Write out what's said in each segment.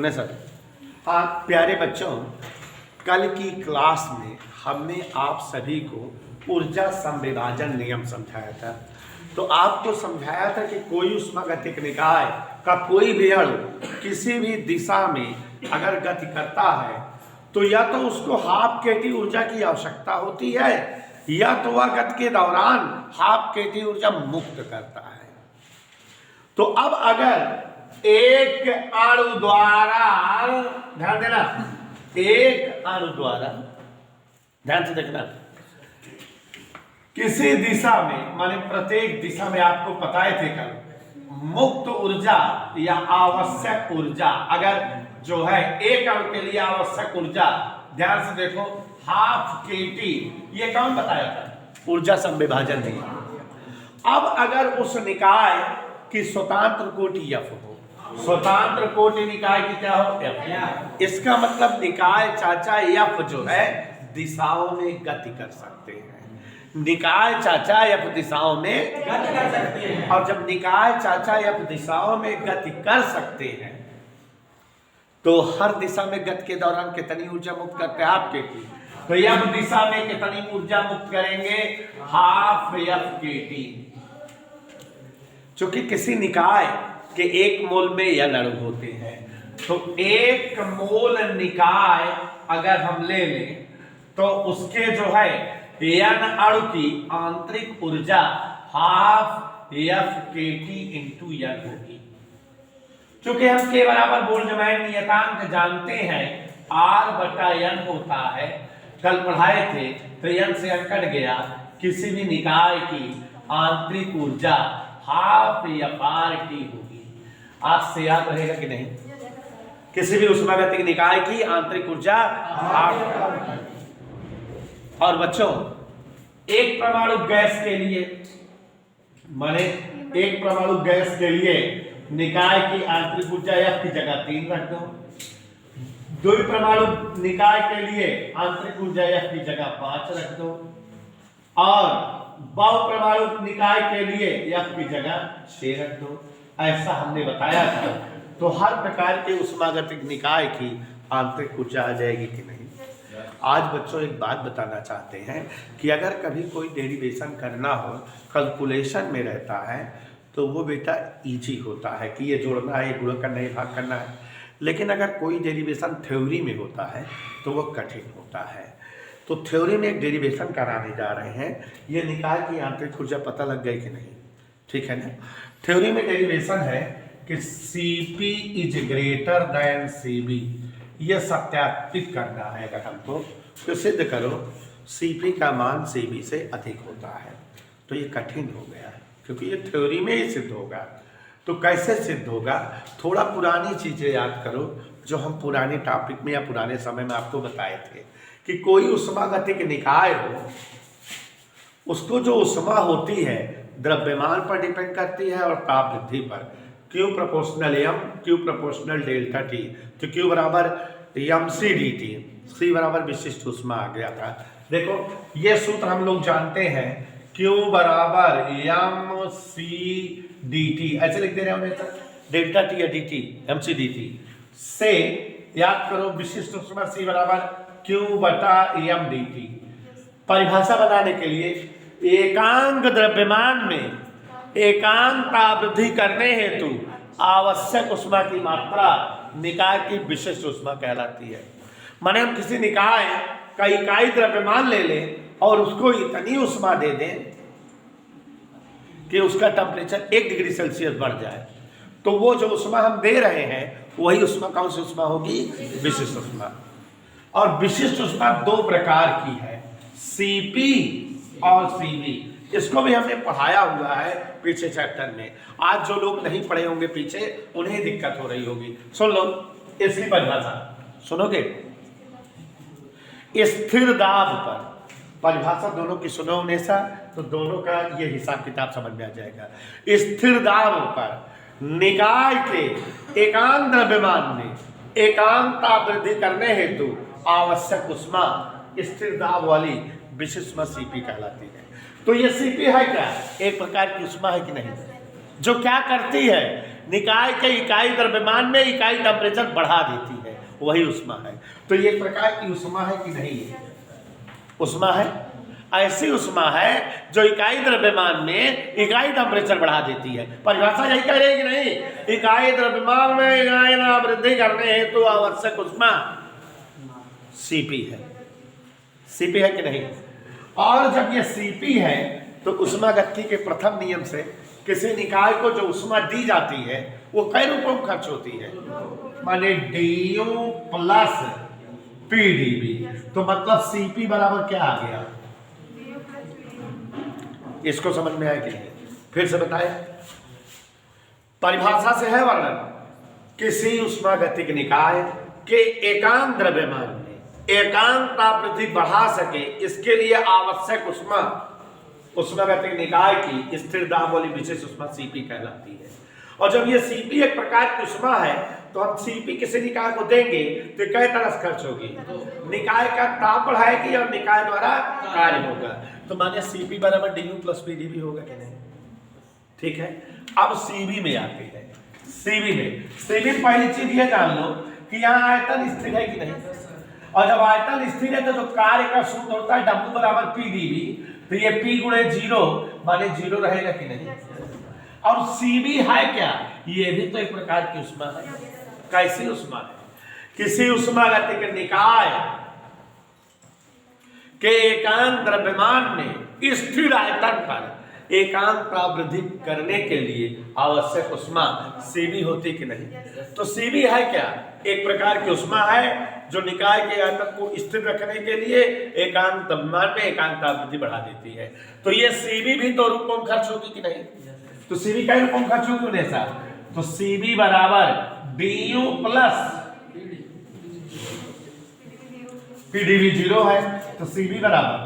उन्हें सर आप प्यारे बच्चों, कल की क्लास में हमने आप सभी को ऊर्जा संविभाजन नियम समझाया था। तो आपको समझाया था कि कोई ऊष्मागतिक निकाय का कोई भी अणु किसी भी दिशा में अगर गति करता है तो या तो उसको हाफ केटी ऊर्जा की आवश्यकता होती है या तो वह गति के दौरान हाफ केटी ऊर्जा मुक्त करता है। तो अब अगर एक अणु द्वारा, ध्यान देना, एक अणु द्वारा, ध्यान से देखना, किसी दिशा में, माने प्रत्येक दिशा में आपको बताए थे कल, मुक्त ऊर्जा या आवश्यक ऊर्जा, अगर जो है एक अणु के लिए आवश्यक ऊर्जा, ध्यान से देखो, हाफ केटी, ये कौन बताया था? ऊर्जा संविभाजन नियम। अब अगर उस निकाय की स्वतंत्र कोटि F हो, स्वतंत्र कोटि निकाय की क्या हो? F। इसका मतलब निकाय चाचा F जो है दिशाओं में गति कर सकते हैं। निकाय चाचा F दिशाओं में गति कर सकते हैं। और जब निकाय चाचा F दिशाओं में गति कर सकते हैं तो हर दिशा में गति के दौरान कितनी ऊर्जा मुक्त करते हैं? आपके की तो F दिशा में कितनी ऊर्जा मुक्त करेंगे? हाफ F केटी। चूंकि किसी निकाय के एक मोल में n अणु होते हैं तो एक मोल निकाय अगर हम ले लें तो उसके जो है n अणु की आंतरिक ऊर्जा हाफ F केटी इंटू n होगी। चूंकि हम के बराबर बोल्ट्जमैन नियतांक जानते हैं, R बटा n होता है, कल पढ़ाए थे, तो n से n कट गया, किसी भी निकाय की आंतरिक ऊर्जा हाफ FRT होगी। आज से याद रहेगा कि नहीं? किसी भी ऊष्मागतिक निकाय की आंतरिक ऊर्जा हाफ। और बच्चों, एक परमाणु गैस के लिए, माने एक परमाणु गैस के लिए निकाय की आंतरिक ऊर्जा F की जगह 3 रख दो, दो परमाणु निकाय के लिए आंतरिक ऊर्जा F की जगह 5 रख दो, और बहु परमाणु निकाय के लिए F की जगह 6 रख दो। ऐसा हमने बताया था। तो हर प्रकार के ऊष्मागतिक निकाय की आंतरिक ऊर्जा आ जाएगी कि नहीं? आज बच्चों एक बात बताना चाहते हैं कि अगर कभी कोई डेरिवेशन करना हो, कैलकुलेशन में रहता है, तो वो बेटा इजी होता है कि ये जोड़ना है, ये गुणा करना है, ये भाग करना है। लेकिन अगर कोई डेरिवेशन थ्योरी में होता है तो वो कठिन होता है। तो थ्योरी में एक डेरिवेशन कराने जा रहे हैं। ये निकाय की आंतरिक ऊर्जा पता लग गई कि नहीं? ठीक है ना? थ्योरी में डेरिवेशन है कि Cp is greater than Cv। ये सत्यापित करना है। अगर हमको तो सिद्ध करो Cp का मान Cv से अधिक होता है, तो ये कठिन हो गया है क्योंकि ये थ्योरी में ही सिद्ध होगा। तो कैसे सिद्ध होगा? थोड़ा पुरानी चीजें याद करो जो हम पुराने टॉपिक में या पुराने समय में आपको बताए थे कि कोई ऊष्मागतिक निकाय हो, उसको जो ऊष्मा होती है द्रव्यमान पर डिपेंड करती है और ताप वृद्धि पर। Q proportional M, Q proportional delta T। तो Q बराबर mc dt, C बराबर विशिष्ट ऊष्मा आ गया था। देखो ये सूत्र हम लोग जानते हैं, Q बराबर mc dt, ऐसे लिख दे रहे हैं डेल्टा T या dt, mc dt से याद करो विशिष्ट ऊष्मा C बराबर Q बटा m dt। परिभाषा बनाने के लिए एकांक द्रव्यमान में एकांक ताप वृद्धि करने हेतु आवश्यक ऊष्मा की मात्रा निकाय की विशिष्ट ऊष्मा कहलाती है। माने हम किसी निकाय का इकाई द्रव्यमान ले लें और उसको इतनी ऊष्मा दे दें कि उसका टेम्परेचर 1 डिग्री सेल्सियस बढ़ जाए, तो वो जो ऊष्मा हम दे रहे हैं वही ऊष्मा कौन सी ऊष्मा होगी? विशिष्ट ऊष्मा। और विशिष्ट ऊष्मा 2 प्रकार की है, Cp और Cv। इसको भी हमने पढ़ाया हुआ है पीछे चैप्टर में। आज जो लोग नहीं पढ़े होंगे पीछे, उन्हें दिक्कत हो रही होगी। सुन लो इसकी परिभाषा, सुनोगे? स्थिर दाब पर परिभाषा दोनों की सुनो हमेशा, तो दोनों का ये हिसाब किताब समझ में आ जाएगा। स्थिर दाब पर निकाय के एकांक द्रव्यमान में एकांक ताप वृद्धि करने हेतु आवश्यक ऊष्मा स्थिर दाब वाली विशिष्ट ऊष्मा Cp कहलाती है। तो ये Cp है क्या? एक प्रकार की ऊष्मा है कि नहीं? जो क्या करती है? निकाय के इकाई द्रव्यमान में इकाई टेम्परेचर बढ़ा देती है, वही उष्मा है। तो ये प्रकार की उष्मा है कि नहीं है? उष्मा है। ऐसी उष्मा है जो इकाई द्रव्यमान में इकाई टेम्परेचर बढ़ा देती है। परिभाषा यही कह रही है कि नहीं? इकाई द्रव्यमान में इकाई वृद्धि करने हेतु तो आवश्यक उष्मा सीपी है। सीपी है कि नहीं? और जब ये सीपी है तो उष्मागतिकी के प्रथम नियम से किसी निकाय को जो उष्मा दी जाती है वो कई रूपों में खर्च होती है, माने डी प्लस पीडीवी। तो मतलब सीपी बराबर क्या आ गया? इसको समझ में आया कि नहीं? फिर से बताए। परिभाषा से है वर्णन, किसी उष्मागतिक निकाय के एकांक द्रव्यमान में एकांक वृद्धि बढ़ा सके, इसके लिए आवश्यक उष्मा उष्मागतिक निकाय की स्थिर दाब वाली विशेष उष्मा सीपी कहलाती है। और जब ये सीपी एक प्रकार की उष्मा है तो हम सीपी किसी निकाय को देंगे तो कई तरह से खर्च होगी। निकाय का ताप बढ़ाएगी और निकाय द्वारा कार्य होगा। तो माने सीपी बराबर डी प्लस पीडीवी होगा कि नहीं? ठीक है। अब सीबी में आते हैं। सीबी में पहली चीज ये जान लो कि यहाँ आयतन स्थिर है कि नहीं। और जब आयतन स्थिर है तो जो कार्य का सूत्र होता है W बराबर पीडीवी, तो ये P गुणे 0 माने 0 रहेगा कि नहीं? और सीबी है क्या? ये भी तो एक प्रकार की उष्मा है। कैसी उष्मा है? किसी उष्मागतिक निकाय के एकांक द्रव्यमान में स्थिर आयतन पर एकांक वृद्धि करने के लिए आवश्यक उष्मा सीबी होती कि नहीं? तो सीबी है क्या? एक प्रकार की उष्मा है जो निकाय के आयतन को स्थिर रखने के लिए एकांक द्रव्यमान में एकांक वृद्धि बढ़ा देती है। तो ये सीबी भी दो रूपों में खर्च होगी कि नहीं? तो सीबी कई रूपों में खर्च होगी उन्हें सर। तो सीबी बराबर डी प्लस पीडीवी 0 है, तो सीबी बराबर।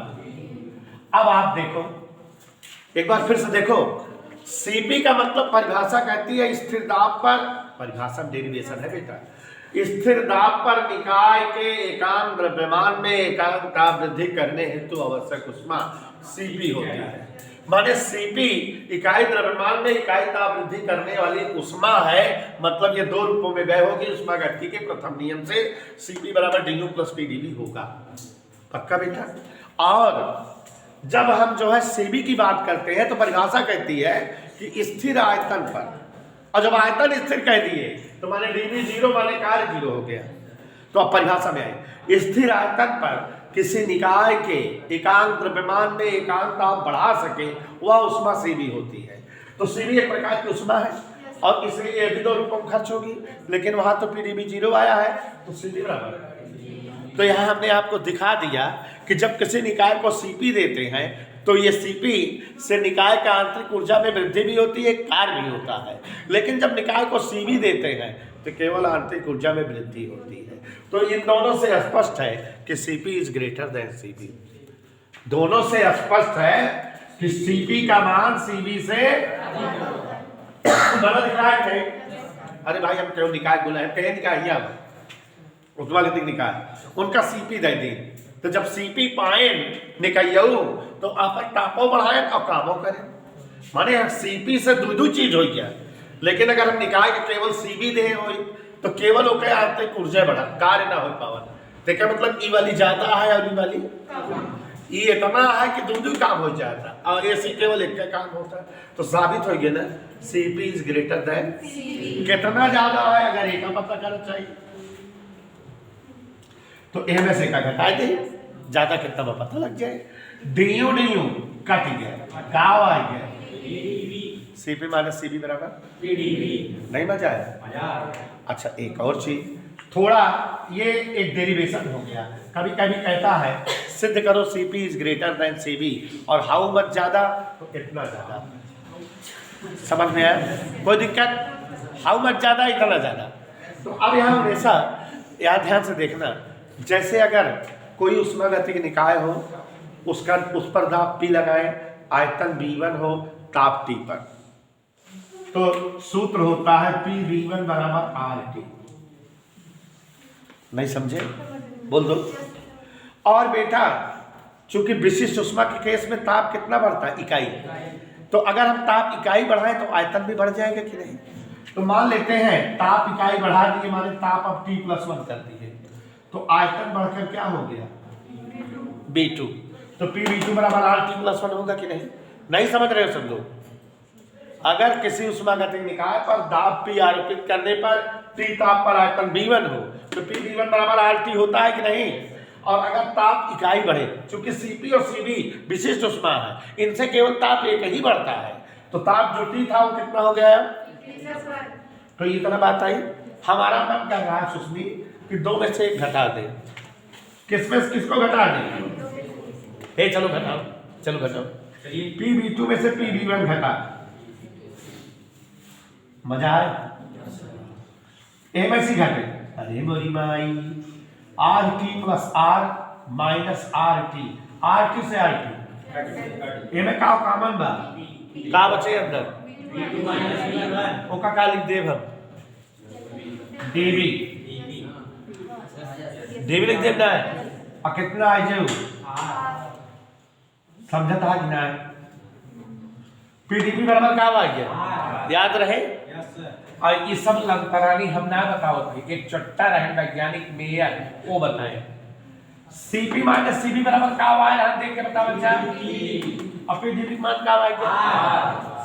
अब आप देखो, एक बार फिर से देखो, सीपी का मतलब परिभाषा कहती है स्थिर दाब पर, परिभाषा डेरिवेशन है बेटा, स्थिर दाब पर निकाय के एकांक द्रव्यमान में एकांक वृद्धि करने हेतु आवश्यक उष्मा सीपी होती है। माने सीपी इकाई द्रव्यमान में इकाई ताप वृद्धि करने वाली उष्मा है। मतलब ये दो रूपों में व्यय होगी उष्मागतिकी के प्रथम नियम से। सीपी बराबर डी प्लस पीडीवी होगा। पक्का बेटा? और जब हम जो है सीबी की बात करते हैं तो परिभाषा कहती है कि स्थिर आयतन पर, और जब आयतन स्थिर कह दिए तो माने डीवी 0 माने कार्य 0 हो गया। तो अब परिभाषा में आए, स्थिर आयतन पर किसी निकाय के एकांक द्रव्यमान में एकांक ताप बढ़ा सके वह उष्मा सीबी होती है। तो सीबी एक प्रकार की उष्मा है और इसलिए ये भी दो रूपों में खर्च होगी, लेकिन वहां तो पीडीवी 0 आया है तो सीबी बराबर। तो यहाँ हमने आपको दिखा दिया कि जब किसी निकाय को सीपी देते हैं तो ये सीपी से निकाय का आंतरिक ऊर्जा में वृद्धि भी होती है, कार्य भी होता है। लेकिन जब निकाय को सीबी देते हैं तो केवल आंतरिक ऊर्जा में वृद्धि होती है। तो इन दोनों से स्पष्ट है कि CP is greater than CB. दोनों से स्पष्ट है कि सीपी का मान सीबी से बड़ा दिख रहा है। अरे भाई हम क्यों निकाय बुलाए, कहे निकाय उष्मागतिक निकाय उनका सीपी दे दी। तो जब सीपी पाए निकायऊ तो आप तापो बढ़ाए और कामो करें। माने सीपी से दो चीज हो गया। लेकिन अगर हम निकाय के केवल सीबी दे हो तो केवल ओके आंतरिक ऊर्जा बढ़ा, कार्य ना हो पावन। तो क्या मतलब ई वाली ज्यादा है और ई वाली ई इतना है कि दो काम हो जाता और ऐसे केवल एक का काम होता है। तो साबित हो गया ना सीपी इज ग्रेटर देन। कितना ज्यादा है अगर एक का पता करना चाहिए तो ए में से का घटा दे, ज्यादा कितना पता लग जाए। डी कट गया, का आ गया सीपी माइनस सीबी बराबर पीडीवी। नहीं मजा आया? अच्छा एक और चीज, थोड़ा ये एक डेरिवेशन हो गया। कभी कभी कहता है सिद्ध करो CP is greater than CB और हाउ मच ज्यादा तो इतना ज्यादा। समझ में आया? कोई दिक्कत? हाउ मच ज्यादा इतना ज्यादा। तो अब यहाँ हमेशा यहाँ ध्यान से देखना, जैसे अगर कोई उष्मागतिक निकाय हो उसका उस पर दाब P लगाए, आयतन V1 हो, ताप T पर, तो सूत्र होता है PV1 बराबर RT। नहीं समझे? बोल दो। और बेटा चूंकि विशिष्ट उष्मा के केस में ताप कितना बढ़ता है? इकाई। तो अगर हम ताप इकाई बढ़ाएं तो आयतन भी बढ़ जाएगा कि नहीं? तो मान लेते हैं ताप इकाई बढ़ा दिए, माने ताप अब T+1 कर दिए, तो आयतन बढ़कर क्या हो गया B2। तो PV2 बराबर RT+1 होगा कि नहीं? नहीं समझ रहे हो सब लोग? अगर किसी उष्मागतिक निकाय पर दाब P आरोपित करने पर T ताप पर आयतन B1 हो तो PV1 बराबर RT होता है कि नहीं? और अगर ताप इकाई बढ़े, चूंकि Cp और Cv विशिष्ट उष्मा है, इनसे केवल ताप एक ही बढ़ता है, तो ताप जो T था वो कितना हो गया? तो इतना बात आई। हमारा मन कर रहा है सुस्मी कि दो में से एक घटा दे। किसमें किसको घटा दे? चलो घटाओ, चलो घटाओ। PV2 में से PV1 घटा, मजा आए? एम ऐसी घटे, अरे मोरी माई, RT + R - RT, RT से RT एमे का कॉमन बा, का बचे अंदर ओका का लिख देब हम DB, DB लिख देब ना। और कितना आई जे समझता है कि ना? PDB बराबर का आ गया, याद रहे। और ये सब लंतरानी हम ना बताओ थे, एक चट्टा रहे वैज्ञानिक मेयर वो बताए। Cp - Cv बराबर का आया, हम देख के बताओ बच्चा। और PDB मान का आया,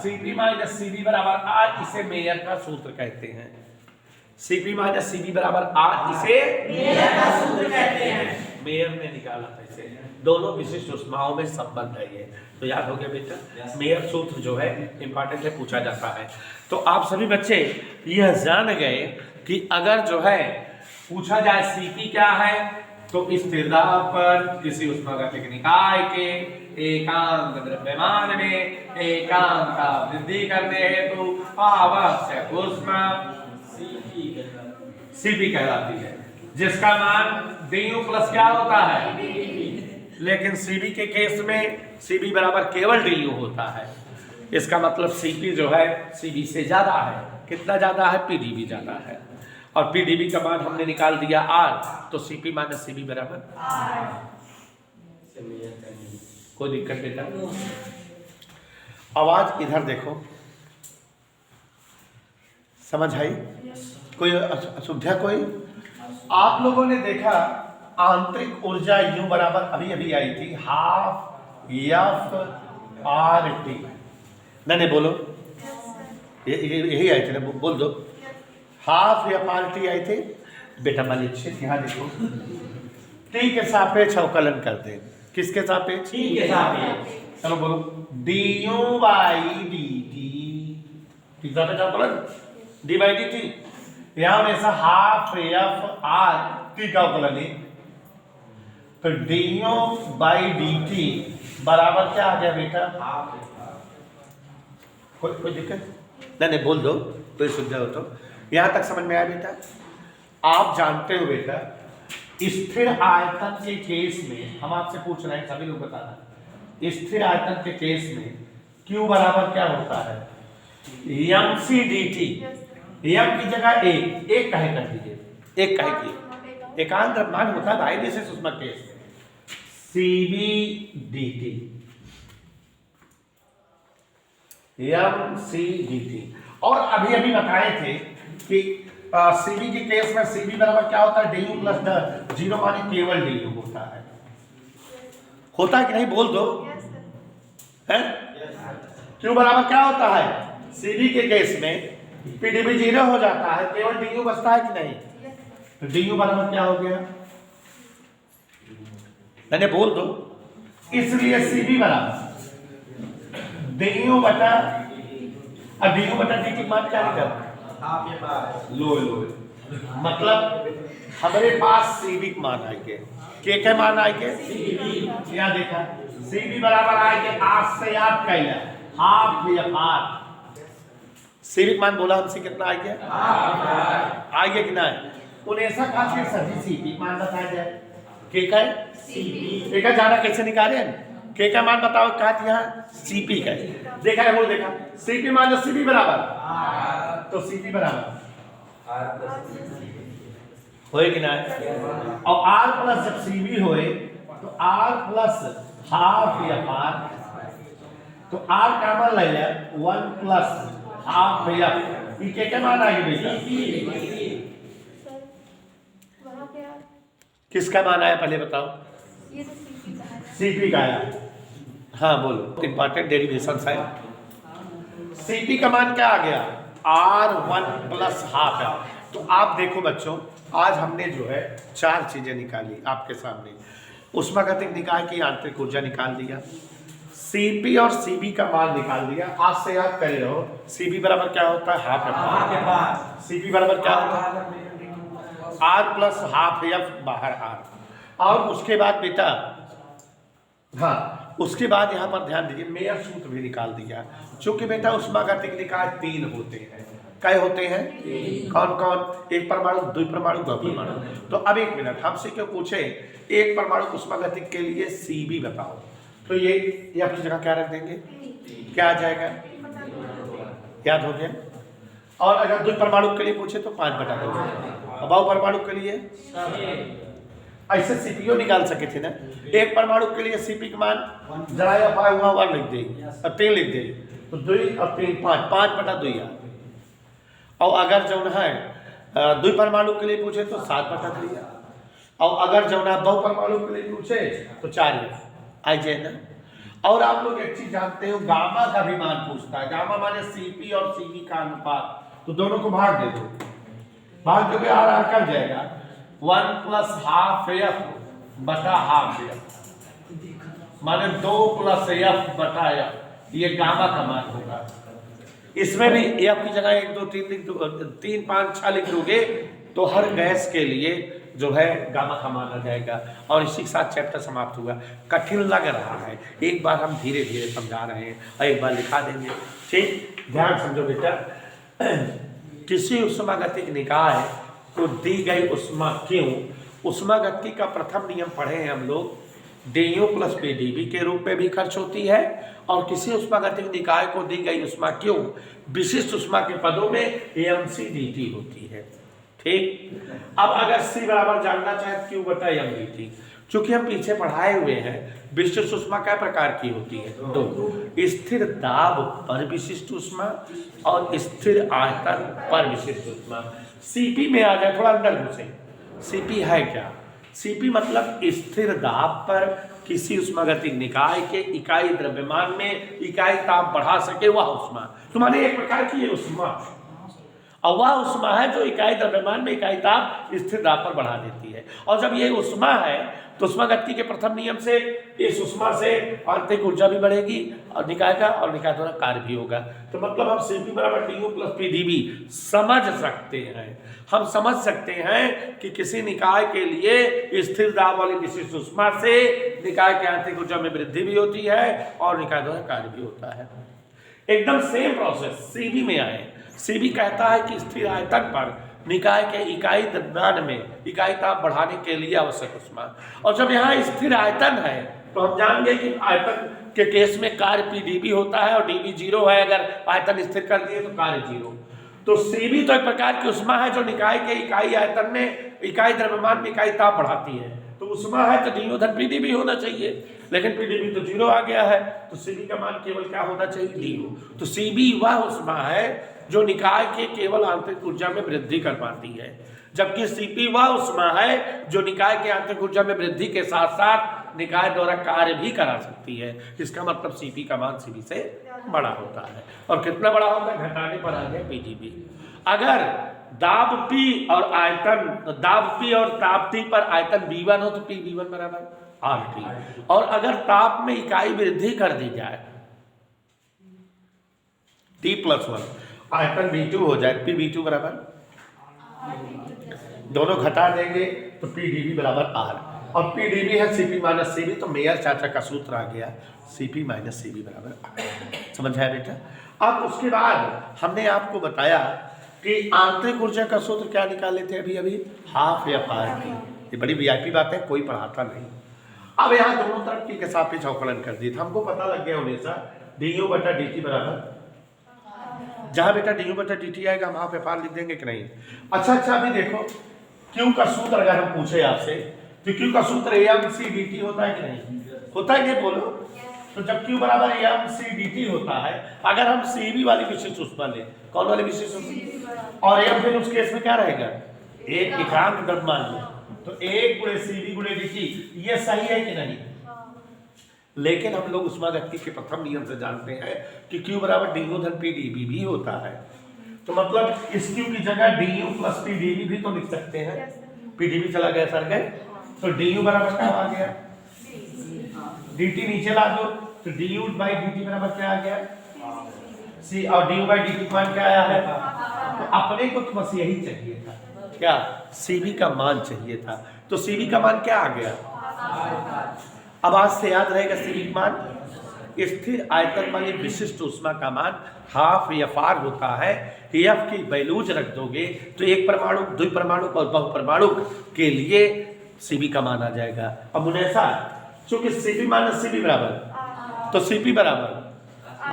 Cp - Cv बराबर R, इसे मेयर का सूत्र कहते हैं। Cp - Cv बराबर R, इसे मेयर का सूत्र कहते हैं। मेयर ने निकाला था इसे। दोनों विशिष्ट उष्माओं में संबंध है ये, तो याद हो गया बेटा। मेयर सूत्र जो है इंपॉर्टेंट है, पूछा जाता है। तो आप सभी बच्चे यह जान गए कि अगर जो है पूछा जाए Cp क्या है, तो स्थिर दाब पर किसी उष्मागतिक निकाय के एकांक द्रव्यमान में एकांक का वृद्धि करने हेतु आवश्यक ऊष्मा Cp कहलाती है, जिसका मान Du प्लस क्या होता है। लेकिन Cv के केस में Cv बराबर केवल Du होता है। इसका मतलब Cp जो है Cv से ज्यादा है। कितना ज्यादा है? PDB ज्यादा है। और PDB का मान हमने निकाल दिया R, तो Cp - Cv बराबर R। कोई दिक्कत बेटा? आवाज इधर देखो, समझ आई? कोई असुविधा? कोई? आप लोगों ने देखा आंतरिक ऊर्जा U बराबर अभी अभी आई थी ½ FRT। नहीं बोलो, यही आई थी ना, बोल दो। ½ FRT आई थी बेटा। मान लीजिए यहाँ देखो, T के सापेक्ष अवकलन कर दे। किसके सापेक्ष? T के सापेक्ष। चलो बोलो, du/dt, T सापेक्ष अवकलन d/dt। यहाँ हमेशा ½ FRT का अवकलन है, तो du/dt बराबर क्या आ गया बेटा? कोई दिक्कत? नहीं बोल दो, कोई सुविधा हो तो। यहां तक समझ में आया बेटा? आप जानते हो बेटा, स्थिर आयतन के केस में हम आपसे पूछ रहे हैं, सभी लोग बताना, स्थिर आयतन के केस में Q बराबर क्या होता है? mc/dt। m की जगह एक कहे कर दीजिए, एक कहे की एकांक द्रव्यमान होता है भाई, जैसे सुषमा केस Cv/dt, mc/dt। और अभी अभी बताए थे कि Cv के केस में Cv बराबर क्या होता है? Du + 0, माने केवल Du होता है। होता है कि नहीं? बोल दो है। Q बराबर क्या होता है? Cv के केस में PDB 0 हो जाता है, केवल Du बचता है कि नहीं? तो Du बराबर क्या हो गया? मैंने बोल दो। इसलिए Cv बराबर Du बटा, अब Du बटा dt मान क्या निकल? लो मतलब हमारे पास Cv मान आएंगे, के मान आएंगे Cv। यहाँ देखा Cv बराबर आएंगे आज से याद कैला ½ FR। Cv मान बोला हमसे कितना आ गया? आएगा कि ना? उन्हें खास सभी Cv मान बताया जाए। के का है? Cp का जाना कैसे निकाले? के का मान बताओ, कहा यहाँ Cp का देखा है, वो देखा Cp - Cv बराबर, तो Cp बराबर होए कि ना? और R प्लस जब Cv होए तो R प्लस ½ FR, तो R का मान ले 1 + हाफ एफ। ई के क्या मान आएगी बेटा? किसका मान आया पहले बताओ? ये तो सीपी का है। सीपी का आया। हाँ बोलो, इंपॉर्टेंट डेरिवेशन है। सीपी का मान क्या आ गया? R1 प्लस हाफ है। तो आप देखो बच्चों, आज हमने जो है 4 चीजें निकाली आपके सामने। ऊष्मागतिक निकाय की आंतरिक ऊर्जा निकाल दिया, सीपी और सीबी का मान निकाल दिया। आज से याद करे रहो, सीबी बराबर क्या होता है? Half F. सीपी बराबर क्या होता है? आर प्लस हाफ एफ बाहर आर। और उसके बाद बेटा, हाँ उसके बाद यहाँ पर ध्यान दीजिए, मेयर सूत्र भी निकाल दिया। चूंकि बेटा ऊष्मागतिक निकाय 3 होते हैं। क्या होते हैं? कौन कौन? एक परमाणु, द्विपरमाणु, बहुपरमाणु। तो अब एक मिनट, हमसे क्यों पूछे एक परमाणु ऊष्मागतिक के लिए सीबी बताओ, तो ये आपकी जगह क्या रख देंगे? क्या आ जाएगा? याद हो गया? और अगर द्विपरमाणु के लिए पूछे तो 5/2। और बहुपरमाणु के लिए ऐसे सीपीओ निकाल सके थे ना। एक परमाणु के लिए सीपी का मान जरा या पाया हुआ 1 लिख देगी और 3 लिख देगी, तो 2 और 3 5, 5/2 यार। और अगर जो है द्विपरमाणु के लिए पूछे तो 7/3। और अगर जो है बहुपरमाणु के लिए पूछे तो 4 आई जाए ना। और आप लोग एक चीज जानते हो, गामा का भी मान पूछता है। गामा माने सीपी और सीबी का अनुपात। तो दोनों को भाग दे दो, भाग दोगे आर आर कर जाएगा। 1 प्लस हाफ एफ बटा हाफ एफ माने 2 प्लस एफ बटा एफ, ये गामा का मान होगा। इसमें भी एफ की जगह 1 2 3 लिख दो, 3 5 6 लिख दोगे तो हर गैस के लिए जो है गामा का मान आ जाएगा। और इसी के साथ चैप्टर समाप्त हुआ। कठिन लग रहा है, एक बार हम धीरे धीरे समझा रहे हैं और एक बार लिखा देंगे। ठीक, ध्यान समझो बेटा। किसी ऊष्मागतिक निकाय को दी गई ऊष्मा क्यों, ऊष्मागतिकी का प्रथम नियम पढ़े हैं हम लोग, du प्लस pdv के रूप में भी खर्च होती है। और किसी ऊष्मागतिक निकाय को दी गई ऊष्मा क्यों विशिष्ट ऊष्मा के पदों में mc/dt होती है। ठीक, अब अगर C बराबर जानना चाहे Q बटा mdt, चूंकि हम पीछे पढ़ाए हुए हैं विशिष्ट ऊष्मा क्या प्रकार की होती है? 2, स्थिर दाब पर विशिष्ट ऊष्मा और स्थिर आयतन पर विशिष्ट ऊष्मा। सीपी में आ जाए, थोड़ा अंदर घुसे। सीपी है क्या? सीपी मतलब स्थिर दाब पर किसी ऊष्मागतिक निकाय के इकाई द्रव्यमान में इकाई ताप बढ़ा सके वह ऊष्मा। तो माने एक प्रकार की ये ऊष्मा, और वह ऊष्मा है जो इकाई द्रव्यमान में इकाई ताप स्थिर दाब पर बढ़ा देती है। और जब ये ऊष्मा है तो ऊष्मागतिकी के प्रथम नियम से इस ऊष्मा से आंतरिक ऊर्जा भी बढ़ेगी और निकाय का और निकाय द्वारा कार्य भी होगा। तो मतलब हम सीपी बराबर du प्लस pdv समझ सकते हैं। हम समझ सकते हैं कि किसी निकाय के लिए स्थिर दाब वाली विशिष्ट ऊष्मा से निकाय के आंतरिक ऊर्जा में वृद्धि भी होती है और निकाय द्वारा कार्य भी होता है। एकदम सेम प्रोसेस सीबी में आए। सीबी कहता है कि स्थिर आयतन पर निकाय के इकाई द्रव्यमान में इकाई ताप बढ़ाने के लिए आवश्यक ऊष्मा। और जब यहाँ स्थिर आयतन है तो हम जानेंगे कि आयतन के केस में कार्य pdv होता है और dv 0 है। अगर आयतन स्थिर कर दिए तो कार्य 0। तो सीबी तो एक प्रकार की ऊष्मा है जो निकाय के इकाई आयतन में इकाई द्रव्यमान में इकाई ताप बढ़ाती है। तो ऊष्मा है तो du धन pdv होना चाहिए, लेकिन pdv तो 0 आ गया है, तो सीबी का मान केवल क्या होना चाहिए? du। तो सीबी वह ऊष्मा है जो निकाय के केवल आंतरिक ऊर्जा में वृद्धि कर पाती है, जबकि सीपी वह ऊष्मा है जो निकाय के आंतरिक ऊर्जा में वृद्धि के साथ साथ निकाय द्वारा कार्य भी करा सकती है। इसका मतलब सीपी का मान सीबी से बड़ा होता है। और कितना बड़ा होता है? घटाने पर आ गया pdv। अगर दाब P और आयतन, दाब P और ताप T पर आयतन V1 हो तो PV1 बराबर RT। और अगर ताप में इकाई वृद्धि कर दी जाए T+1, आयतन V2 हो जाए, PV2 बराबर, दोनों घटा देंगे तो pdv बराबर R। और pdv है CP माइनस CB, तो मेयर चाचा का सूत्र आ गया CP माइनस CB बराबर R। समझ आया बेटा? अब उसके बाद हमने आपको बताया कि आंतरिक ऊर्जा का सूत्र क्या निकाले थे अभी? Half F RT। ये बड़ी वीआईपी बात है, कोई पढ़ाता नहीं। अब यहाँ दोनों तरफ T के सापेक्ष अवकलन कर दिए, हमको पता लग गया हमेशा du बटा dt बराबर, जहां बेटा du बटा dt आएगा हम हाफ एफ आर लिख देंगे कि नहीं? अच्छा, अभी देखो Q का सूत्र अगर हम पूछे आपसे तो Q का सूत्र mc/dt होता है कि नहीं? होता है कि बोलो? तो जब Q बराबर mc/dt होता है, अगर हम Cv वाली विशिष्ट ऊष्मा लें, कौन वाली विशिष्ट ऊष्मा, और m फिर उस केस में क्या रहेगा, एक एकांक द्रव्यमान में, तो 1 गुणे Cv गुणे dt, ये सही है कि नहीं। लेकिन हम लोग ऊष्मागतिकी के प्रथम नियम से जानते हैं कि Q बराबर du धन p dv भी होता है, तो मतलब इस Q की जगह du प्लस p dv भी तो लिख सकते हैं, p dv चला गया सर गए, तो du बराबर क्या आ गया, dt नीचे ला दो, तो du बाई dt बराबर क्या आ गया, c, और du बाई dt मान क्या आया है, तो अपने को तो बस यही चाहिए था, क्या Cv का मान चाहिए था, तो Cv का मान क्या आ गया, अब आज से याद रहेगा Cv का मान, स्थिर आयतन वाली विशिष्ट ऊष्मा का मान हाफ Fr होता है। F की वैल्यूज रख दोगे तो एक परमाणु, द्विपरमाणु और बहुपरमाणु के लिए Cv का मान आ जाएगा। अब मुनेसा चूंकि Cp माइनस Cv बराबर, तो Cp बराबर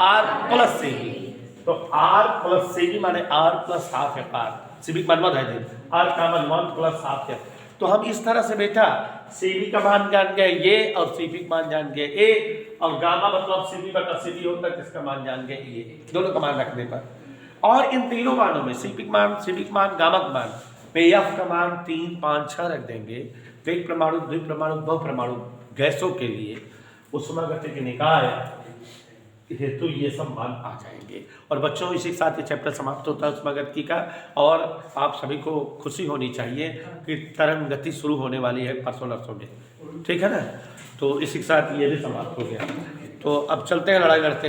R प्लस Cv, तो R प्लस Cv माने R plus half Fr, Cv का मान है R का मान 1 प्लस हाफ F, तो हम इस तरह से बेटा Cv का मान जान गए ये, और Cp का मान जान गए A, और गामा मतलब Cv बटा Cv होता है, जिसका मान जान गए ये, दोनों का मान रखने पर, और इन तीनों मानों में Cp का मान, गामा का मान पे F का मान 3, 5, 6 रख देंगे, तो एक परमाणु, द्विपरमाणु, बहुपरमाणु गैसों के लिए ऊष्मागतिकी निकाय हेतु ये सब मान आ जाएंगे। और बच्चों इसी के साथ ये चैप्टर समाप्त होता है ऊष्मागतिकी का, और आप सभी को खुशी होनी चाहिए कि तरंग गति शुरू होने वाली है परसों नरसों में, ठीक है ना, तो इसी के साथ ये भी समाप्त हो गया। तो अब चलते हैं, लड़ाई लड़ते हैं।